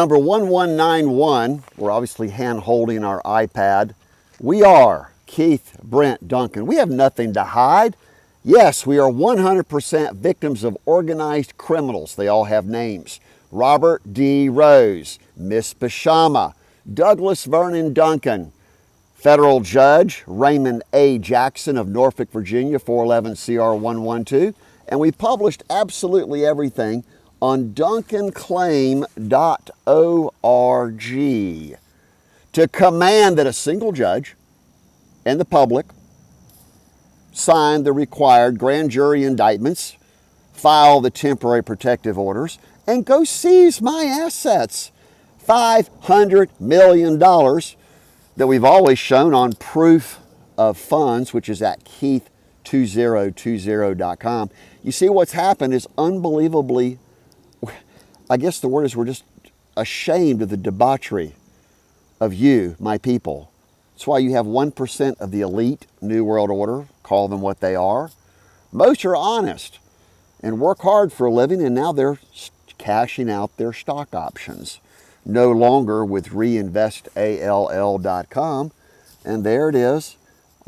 Number 1191, we're obviously hand holding our iPad. We are Keith, Brent, Duncan. We have nothing to hide. Yes, we are 100% victims of organized criminals. They all have names. Robert D. Rose, Miss Bashama, Douglas Vernon Duncan, Federal Judge Raymond A. Jackson of Norfolk, Virginia, 411 CR 112. And we published absolutely everything on DuncanClaim.org to command that a single judge and the public sign the required grand jury indictments, file the temporary protective orders, and go seize my assets. $500 million that we've always shown on proof of funds, which is at Keith2020.com. You see, what's happened is unbelievably, I guess the word is, we're just ashamed of the debauchery of you, my people. That's why you have 1% of the elite New World Order, call them what they are. Most are honest and work hard for a living, and now they're cashing out their stock options. No longer with reinvestall.com. And there it is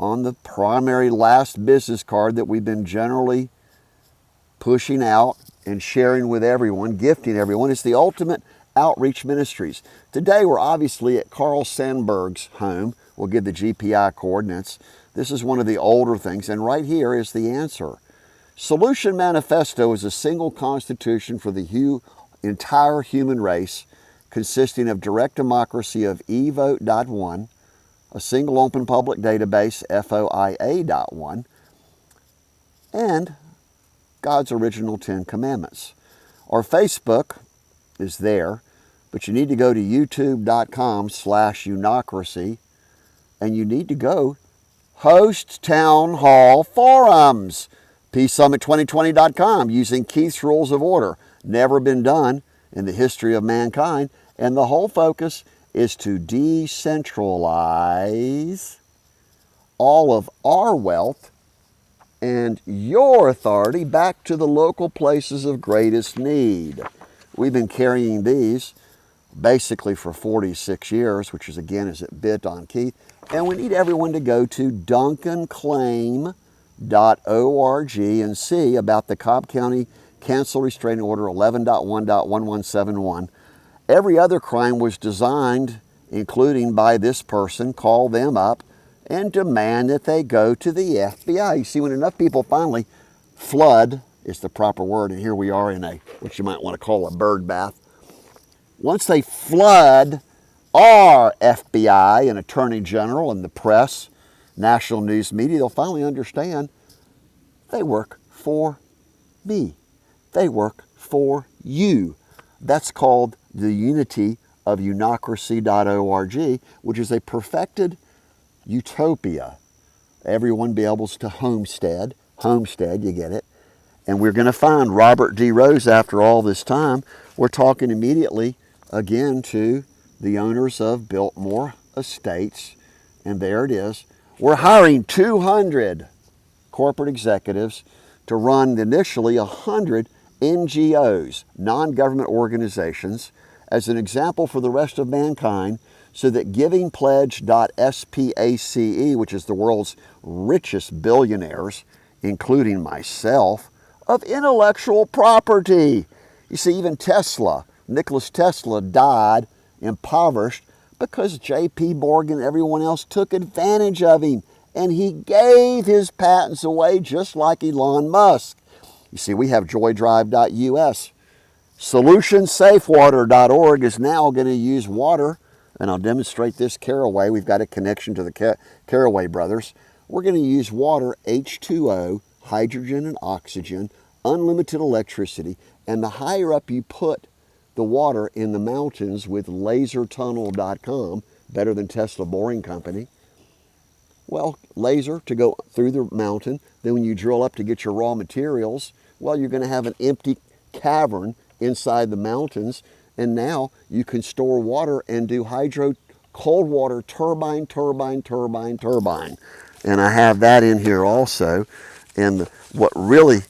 on the primary last business card that we've been generally pushing out and sharing with everyone, gifting everyone. It's the Ultimate Outreach Ministries. Today we're obviously at Carl Sandburg's home. We'll give the GPI coordinates. This is one of the older things, and right here is the answer. Solution Manifesto is a single constitution for the entire human race, consisting of direct democracy of Evote.one, a single open public database, FOIA.ONE, and God's original 10 commandments. Our Facebook is there, but you need to go to youtube.com/uNIocracy, and you need to go host town hall forums. PeaceSummit2020.com, using Keith's rules of order. Never been done in the history of mankind. And the whole focus is to decentralize all of our wealth and your authority back to the local places of greatest need. We've been carrying these basically for 46 years, which is, again, is at bit.on.keith. And we need everyone to go to DuncanClaim.org and see about the Cobb County Cancel Restraining Order 11.1.1171. Every other crime was designed, including by this person. Call them up and demand that they go to the FBI. You see, when enough people finally flood, is the proper word, and here we are in a, what you might want to call a bird bath. Once they flood our FBI and Attorney General and the press, national news media, they'll finally understand they work for me. They work for you. That's called the unity of uNIocracy.org, which is a perfected utopia. Everyone be able to homestead, you get it. And we're going to find Robert D. Rose after all this time. We're talking immediately again to the owners of Biltmore Estates, and there it is. We're hiring 200 corporate executives to run initially 100 NGOs, non-government organizations, as an example for the rest of mankind, so that GivingPledge.space, which is the world's richest billionaires, including myself, of intellectual property. You see, even Nikola Tesla died impoverished because J.P. Morgan and everyone else took advantage of him, and he gave his patents away just like Elon Musk. You see, we have joydrive.us. SolutionSafeWater.org is now going to use water, and I'll demonstrate this Caraway. We've got a connection to the Caraway brothers. We're going to use water, H2O, hydrogen and oxygen, unlimited electricity, and the higher up you put the water in the mountains with lasertunnel.com, better than Tesla Boring Company. Well, laser to go through the mountain. Then when you drill up to get your raw materials, well, you're going to have an empty cavern inside the mountains, and now you can store water and do cold water turbine. And I have that in here also. And what really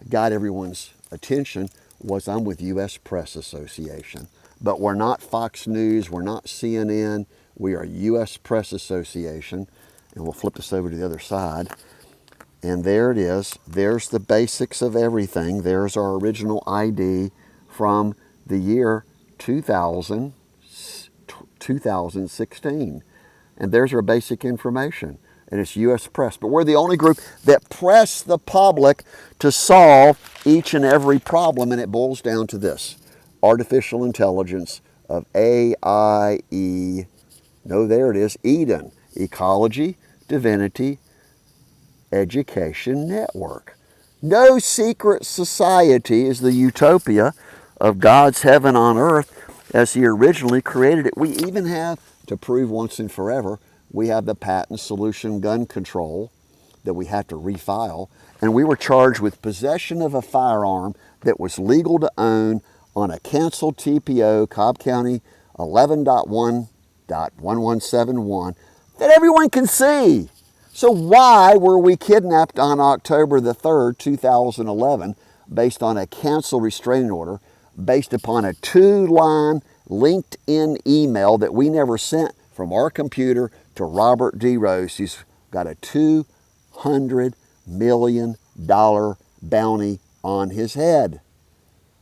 got everyone's attention was I'm with U.S. Press Association. but we're not Fox News, we're not CNN, we are U.S. Press Association. And we'll flip this over to the other side. And there it is. There's the basics of everything. There's our original ID from the year 2016. And there's our basic information. And it's U.S. Press. But we're the only group that press the public to solve each and every problem. And it boils down to this: artificial intelligence of AIE. No, there it is. Eden. Ecology, Divinity, Education Network. No secret society is the utopia of God's heaven on earth as He originally created it. We even have, to prove once and forever, we have the patent solution gun control that we have to refile. And we were charged with possession of a firearm that was legal to own on a canceled TPO, Cobb County 11.1.1171, that everyone can see. So why were we kidnapped on October the 3rd, 2011, based on a canceled restraining order, based upon a 2-line LinkedIn email that we never sent from our computer to Robert D. Rose, who's got a $200 million bounty on his head?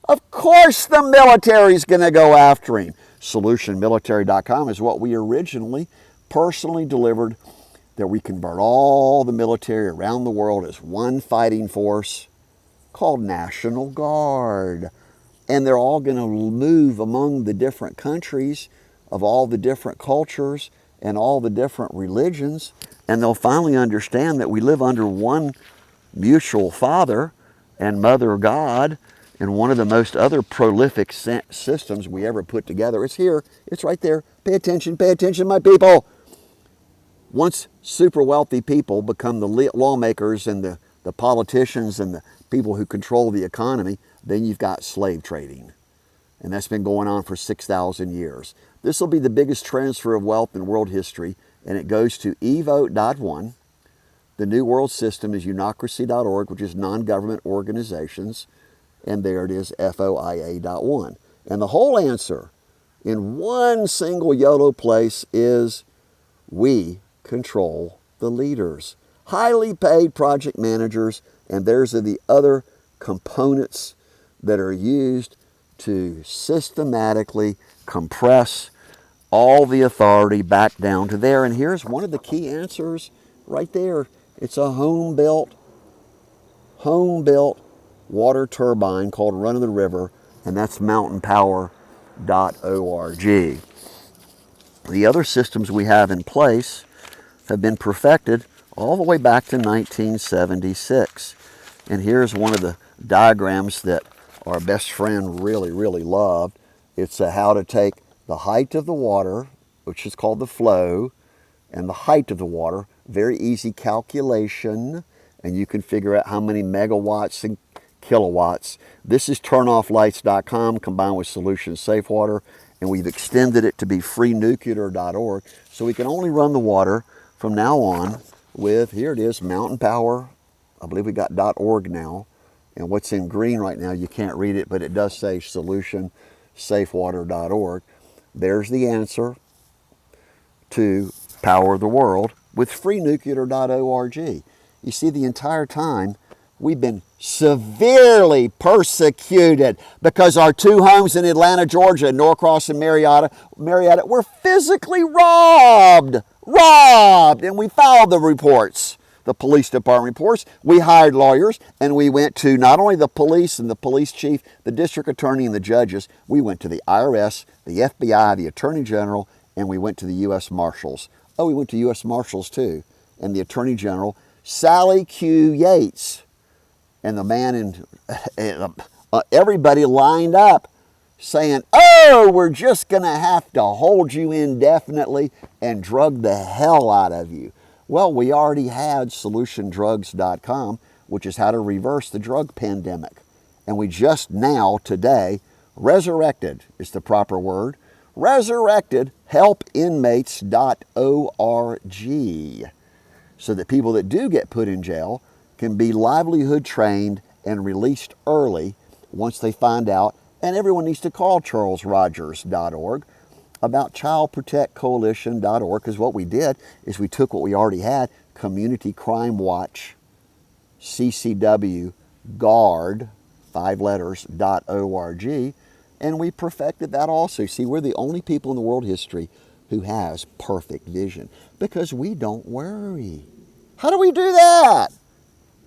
Of course the military's going to go after him. SolutionMilitary.com is what we originally personally delivered, that we convert all the military around the world as one fighting force called National Guard. And they're all going to move among the different countries of all the different cultures and all the different religions. And they'll finally understand that we live under one mutual Father and Mother God, and one of the most other prolific systems we ever put together. It's here. It's right there. Pay attention, my people. Once super wealthy people become the lawmakers and the politicians and the people who control the economy, then you've got slave trading. And that's been going on for 6,000 years. This will be the biggest transfer of wealth in world history, and it goes to Evote.one. The new world system is uNIocracy.org, which is non-government organizations. And there it is, FOIA.ONE. And the whole answer in one single yellow place is: we control the leaders. Highly paid project managers, and there's the other components that are used to systematically compress all the authority back down to there. And here's one of the key answers right there. It's a home-built water turbine called Run of the River, and that's mountainpower.org. The other systems we have in place have been perfected all the way back to 1976. And here's one of the diagrams that our best friend really loved. It's how to take the height of the water, which is called the flow, and the height of the water. Very easy calculation, and you can figure out how many megawatts and kilowatts. This is turnofflights.com combined with Solution Safe Water, and we've extended it to be freenuclear.org, so we can only run the water from now on with, here it is, Mountain Power. I believe we got .org now, and what's in green right now, you can't read it, but it does say solutionsafewater.org. There's the answer to power the world with freenuclear.org. You see, the entire time we've been severely persecuted because our two homes in Atlanta, Georgia, Norcross and Marietta were physically robbed, and we filed the reports, the police department reports. We hired lawyers, and we went to not only the police and the police chief, the district attorney and the judges, we went to the IRS, the FBI, the Attorney General, and we went to the U.S. Marshals. Oh, we went to U.S. Marshals too, and the Attorney General, Sally Q. Yates, and the man and everybody lined up saying, oh, we're just going to have to hold you indefinitely and drug the hell out of you. Well, we already had solutiondrugs.com, which is how to reverse the drug pandemic. And we just now, today, resurrected is the proper word, resurrected helpinmates.org, so that people that do get put in jail can be livelihood trained and released early once they find out And everyone needs to call charlesrogers.org, about childprotectcoalition.org, because what we did is we took what we already had, Community Crime Watch, CCW, Guard, 5 letters, .org, and we perfected that also. See, we're the only people in the world history who has perfect vision, because we don't worry. How do we do that?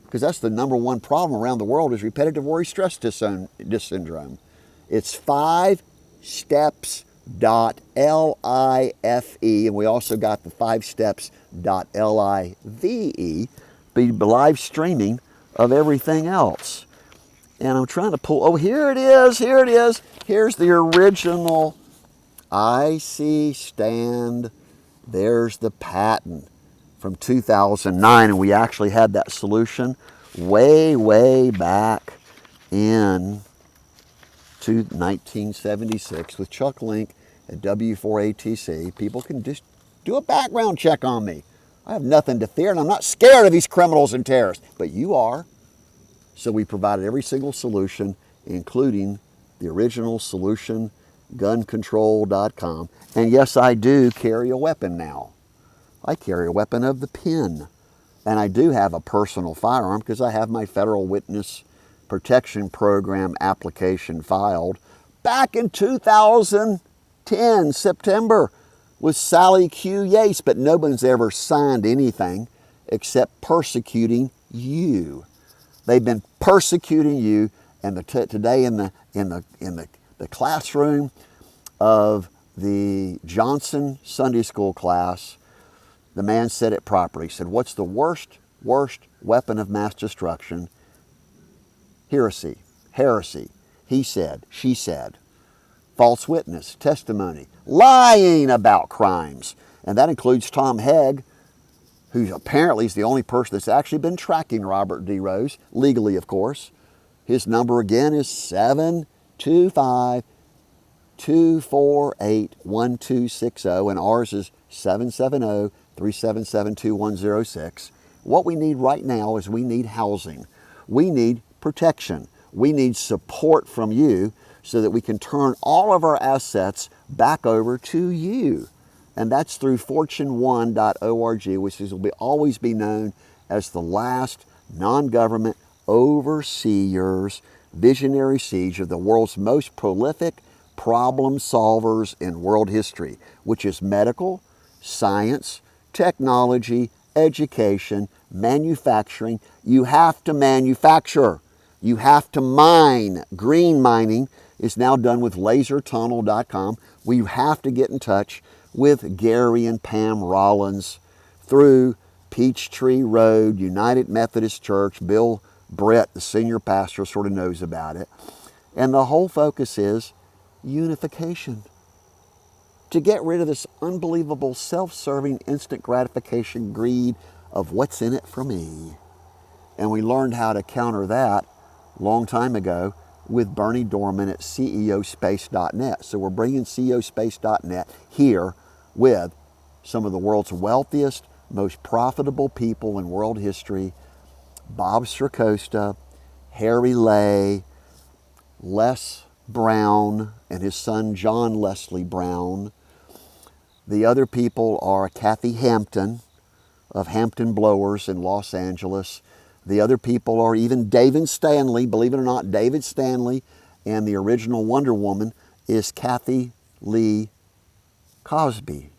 Because that's the number 1 problem around the world, is repetitive worry stress syndrome. It's 5 steps .life, and we also got the 5 steps .live, be live streaming of everything else. And I'm trying to pull, oh, here it is. Here's the original IC stand. There's the patent from 2009, and we actually had that solution way back in 1976 with Chuck Link at W4ATC. People can just do a background check on me. I have nothing to fear, and I'm not scared of these criminals and terrorists, but you are. So we provided every single solution, including the original solution, guncontrol.com. And yes, I do carry a weapon now. I carry a weapon of the pen. And I do have a personal firearm because I have my Federal Witness Protection Program application filed back in 2010, September, with Sally Q. Yates, but no one's ever signed anything except persecuting you. They've been persecuting you, and today in the classroom of the Johnson Sunday School class, the man said it properly. He said, "What's the worst weapon of mass destruction?" Heresy. He said, she said. False witness, testimony, lying about crimes. And that includes Tom Hegg, who apparently is the only person that's actually been tracking Robert D. Rose, legally, of course. His number again is 725-248-1260, and ours is 770-377-2106. What we need right now is we need housing. We need protection. We need support from you so that we can turn all of our assets back over to you. And that's through fortune1.org, which will always be known as the last non-government overseers, visionary siege of the world's most prolific problem solvers in world history, which is medical, science, technology, education, manufacturing. You have to manufacture. You have to mine. Green mining is now done with lasertunnel.com. We have to get in touch with Gary and Pam Rollins through Peachtree Road, United Methodist Church. Bill Brett, the senior pastor, sort of knows about it. And the whole focus is unification. To get rid of this unbelievable self-serving instant gratification greed of what's in it for me. And we learned how to counter that a long time ago with Bernie Dorman at CEOspace.net. So we're bringing CEOspace.net here with some of the world's wealthiest, most profitable people in world history: Bob Stracosta, Harry Lay, Les Brown, and his son John Leslie Brown. The other people are Kathy Hampton of Hampton Blowers in Los Angeles. The other people are even David Stanley, believe it or not, David Stanley, and the original Wonder Woman is Kathy Lee Cosby.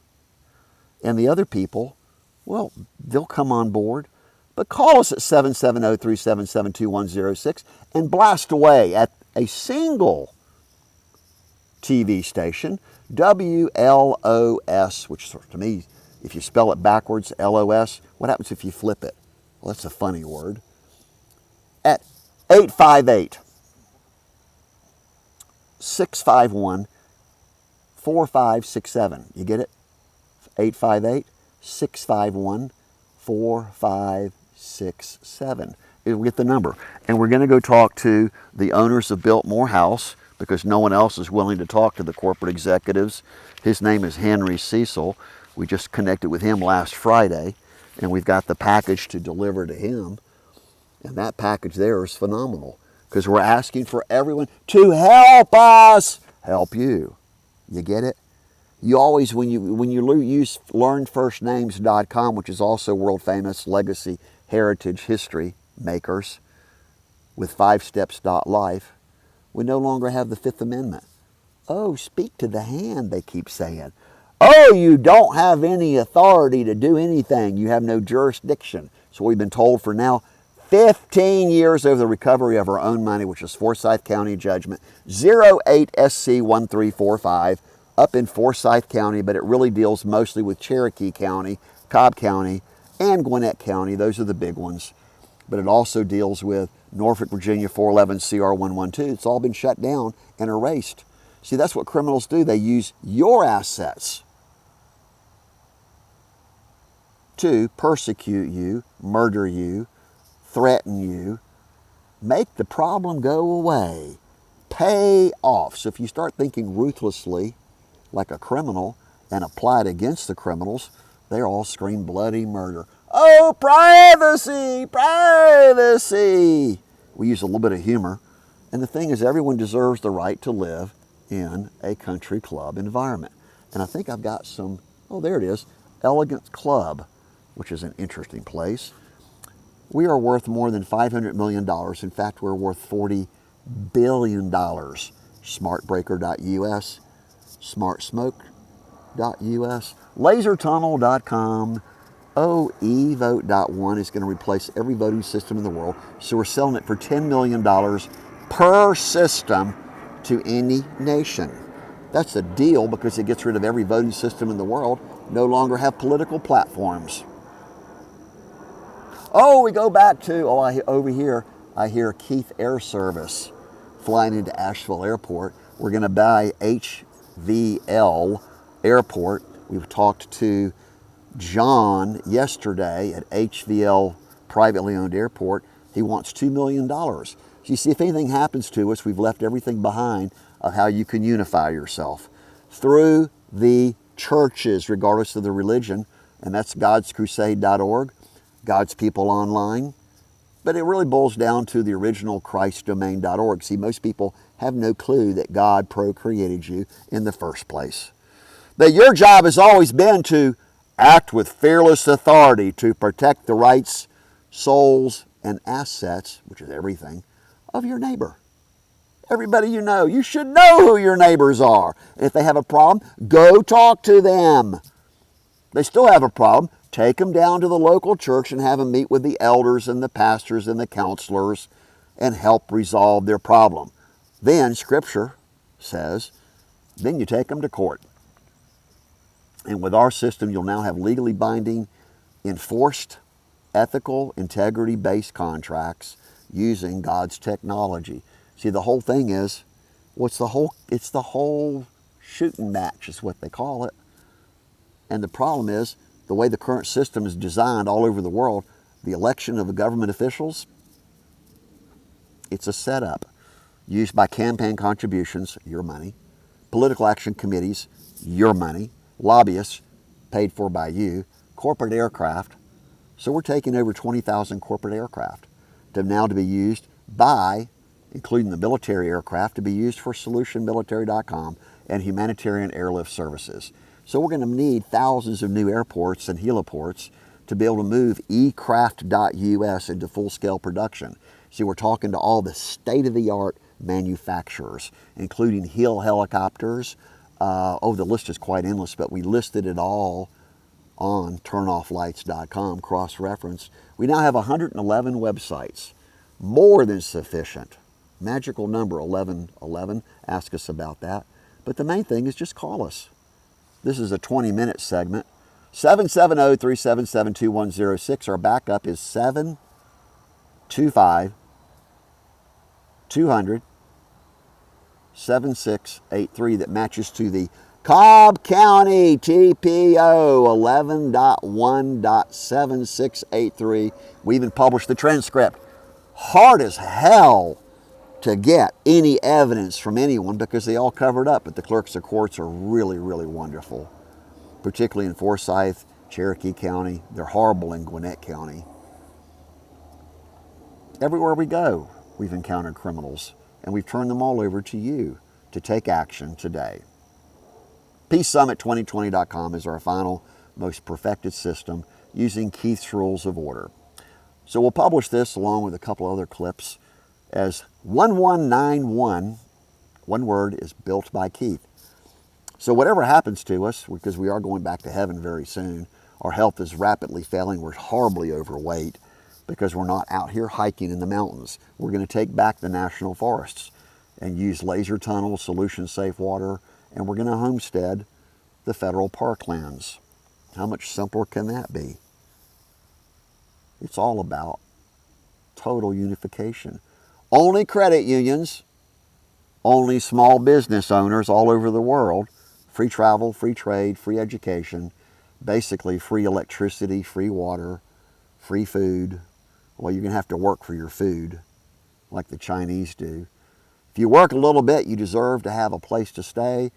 And the other people, well, they'll come on board. But call us at 770-377-2106 and blast away at a single TV station, WLOS, which to me, if you spell it backwards, LOS, what happens if you flip it? Well, that's a funny word. At 858-651-4567. You get it? 858-651-4567. You'll get the number. And we're going to go talk to the owners of Biltmore House, because no one else is willing to talk to the corporate executives. His name is Henry Cecil. We just connected with him last Friday, and we've got the package to deliver to him. And that package there is phenomenal. because we're asking for everyone to help us help you. You get it? You always, when you use learnfirstnames.com, which is also world famous legacy, heritage, history makers, with 5steps.life, we no longer have the Fifth Amendment. Oh, speak to the hand, they keep saying. Oh, you don't have any authority to do anything. You have no jurisdiction. So we've been told for now 15 years over the recovery of our own money, which is Forsyth County judgment, 08SC1345, up in Forsyth County, but it really deals mostly with Cherokee County, Cobb County, and Gwinnett County. Those are the big ones. But it also deals with Norfolk, Virginia 411 CR112. It's all been shut down and erased. See, that's what criminals do. They use your assets to persecute you, murder you, threaten you, make the problem go away, pay off. So if you start thinking ruthlessly like a criminal and apply it against the criminals, they all scream bloody murder. Oh, privacy, privacy. We use a little bit of humor. And the thing is, everyone deserves the right to live in a country club environment. And I think I've got some, oh, there it is, Elegant Club, which is an interesting place. We are worth more than $500 million. In fact, we're worth $40 billion. Smartbreaker.us, smartsmoke.us, lasertunnel.com. Oh, Evote.one is going to replace every voting system in the world. So we're selling it for $10 million per system to any nation. That's a deal because it gets rid of every voting system in the world. No longer have political platforms. Oh, we go back to, over here, I hear Keith Air Service flying into Asheville Airport. We're going to buy HVL Airport. We've talked to John yesterday at HVL privately owned airport. He wants $2 million. So you see, if anything happens to us, we've left everything behind of how you can unify yourself through the churches, regardless of the religion, and that's godscrusade.org, God's People Online. But it really boils down to the original christdomain.org. See, most people have no clue that God procreated you in the first place. That your job has always been to act with fearless authority to protect the rights, souls, and assets, which is everything, of your neighbor. Everybody you know. You should know who your neighbors are. And if they have a problem, go talk to them. They still have a problem. Take them down to the local church and have them meet with the elders and the pastors and the counselors and help resolve their problem. Then, Scripture says, then you take them to court. And with our system, you'll now have legally binding, enforced, ethical, integrity-based contracts using God's technology. See, the whole thing is, it's the whole shooting match is what they call it. And the problem is, the way the current system is designed all over the world, the election of the government officials, it's a setup used by campaign contributions, your money, political action committees, your money, lobbyists, paid for by you, corporate aircraft. So we're taking over 20,000 corporate aircraft to be used by, including the military aircraft, to be used for solutionmilitary.com and humanitarian airlift services. So we're going to need thousands of new airports and heliports to be able to move eCraft.us into full-scale production. See, we're talking to all the state-of-the-art manufacturers, including Hill helicopters. The list is quite endless, but we listed it all on turnofflights.com, cross-reference. We now have 111 websites, more than sufficient. Magical number 1111, ask us about that. But the main thing is just call us. This is a 20-minute segment. 770-377-2106. Our backup is 725-200-7683 that matches to the Cobb County TPO 11.1.7683. We even published the transcript. Hard as hell to get any evidence from anyone because they all covered up, but the clerks of courts are really, really wonderful, particularly in Forsyth, Cherokee County. They're horrible in Gwinnett County. Everywhere we go, we've encountered criminals, and we've turned them all over to you to take action today. PeaceSummit2020.com is our final, most perfected system using Keith's rules of order. So we'll publish this along with a couple other clips as 1191, one word, is Built by Keith. So whatever happens to us, because we are going back to heaven very soon, our health is rapidly failing, we're horribly overweight because we're not out here hiking in the mountains. We're going to take back the national forests and use laser tunnels, solution-safe water, and we're going to homestead the federal parklands. How much simpler can that be? It's all about total unification. Only credit unions, only small business owners all over the world, free travel, free trade, free education, basically free electricity, free water, free food. Well, you're going to have to work for your food like the Chinese do. If you work a little bit, you deserve to have a place to stay,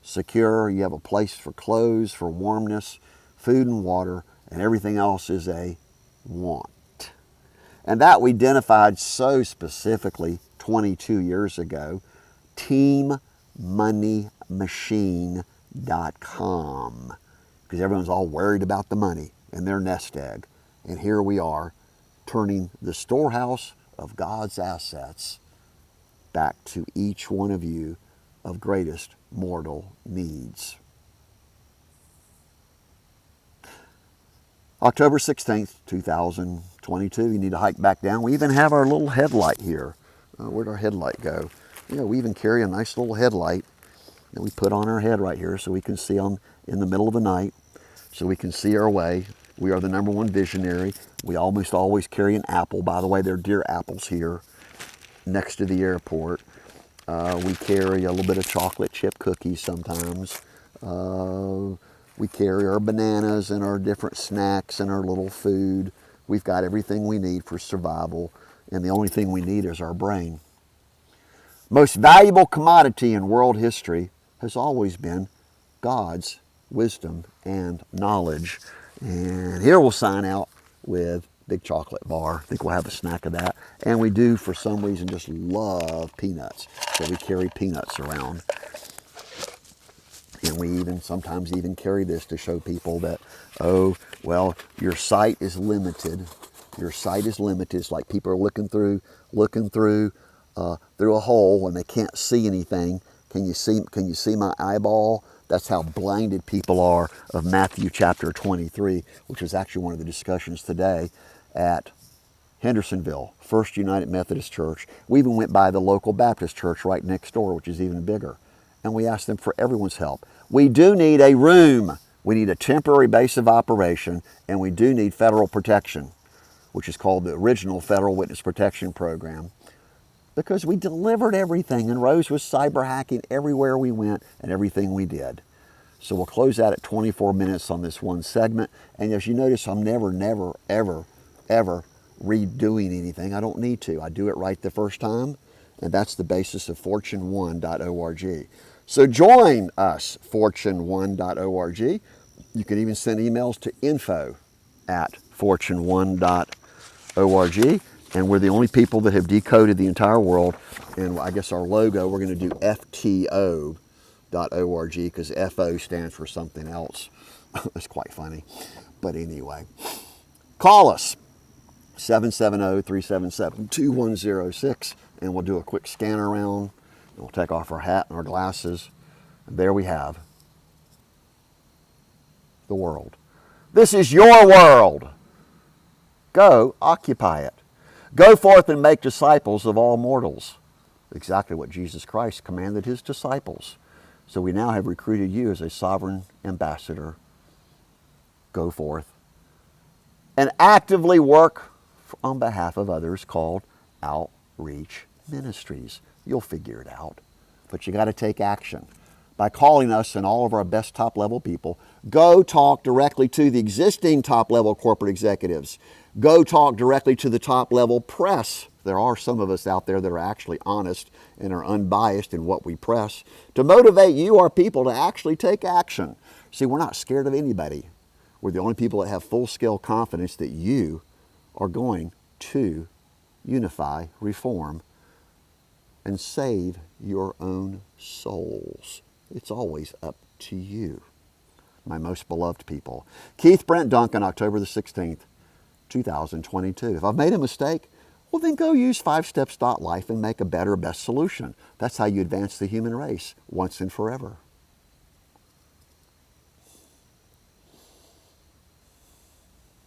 secure, you have a place for clothes, for warmness, food and water, and everything else is a want. And that we identified so specifically 22 years ago, teammoneymachine.com, because everyone's all worried about the money and their nest egg. And here we are, turning the storehouse of God's assets back to each one of you of greatest mortal needs. October 16th, 2022, you need to hike back down. We even have our little headlight here. Where'd our headlight go? We even carry a nice little headlight that we put on our head right here so we can see in the middle of the night, so we can see our way. We are the #1 visionary. We almost always carry an apple. By the way, there are deer apples here next to the airport. We carry a little bit of chocolate chip cookies sometimes. We carry our bananas and our different snacks and our little food. We've got everything we need for survival, and the only thing we need is our brain. Most valuable commodity in world history has always been God's wisdom and knowledge. And here we'll sign out with big chocolate bar. I think we'll have a snack of that. And we do, for some reason, just love peanuts. So we carry peanuts around. And we sometimes even carry this to show people that, oh, well, your sight is limited. Your sight is limited. It's like people are looking through a hole and they can't see anything. Can you see my eyeball? That's how blinded people are of Matthew chapter 23, which is actually one of the discussions today at Hendersonville, First United Methodist Church. We even went by the local Baptist church right next door, which is even bigger. And we asked them for everyone's help. We do need a room. We need a temporary base of operation, and we do need federal protection, which is called the original Federal Witness Protection Program, because we delivered everything, and Rose was cyber hacking everywhere we went and everything we did. So we'll close out at 24 minutes on this one segment. And as you notice, I'm never, ever redoing anything. I don't need to. I do it right the first time, and that's the basis of fortune1.org. So join us, fortune1.org. You can even send emails to info@fortune1.org. And we're the only people that have decoded the entire world. And I guess our logo, we're going to do FTO.org, because FO stands for something else. That's quite funny. But anyway, call us, 770-377-2106, and we'll do a quick scan around. We'll take off our hat and our glasses. And there we have the world. This is your world. Go occupy it. Go forth and make disciples of all mortals. Exactly what Jesus Christ commanded his disciples. So we now have recruited you as a sovereign ambassador. Go forth and actively work on behalf of others, called outreach ministries. You'll figure it out. But you got to take action. By calling us and all of our best top-level people, go talk directly to the existing top-level corporate executives. Go talk directly to the top-level press. There are some of us out there that are actually honest and are unbiased in what we press, to motivate you, our people, to actually take action. See, we're not scared of anybody. We're the only people that have full-scale confidence that you are going to unify, reform, and save your own souls. It's always up to you. My most beloved people. Keith Brent Duncan, October the 16th, 2022. If I've made a mistake, well then go use 5steps.life and make a better, best solution. That's how you advance the human race once and forever.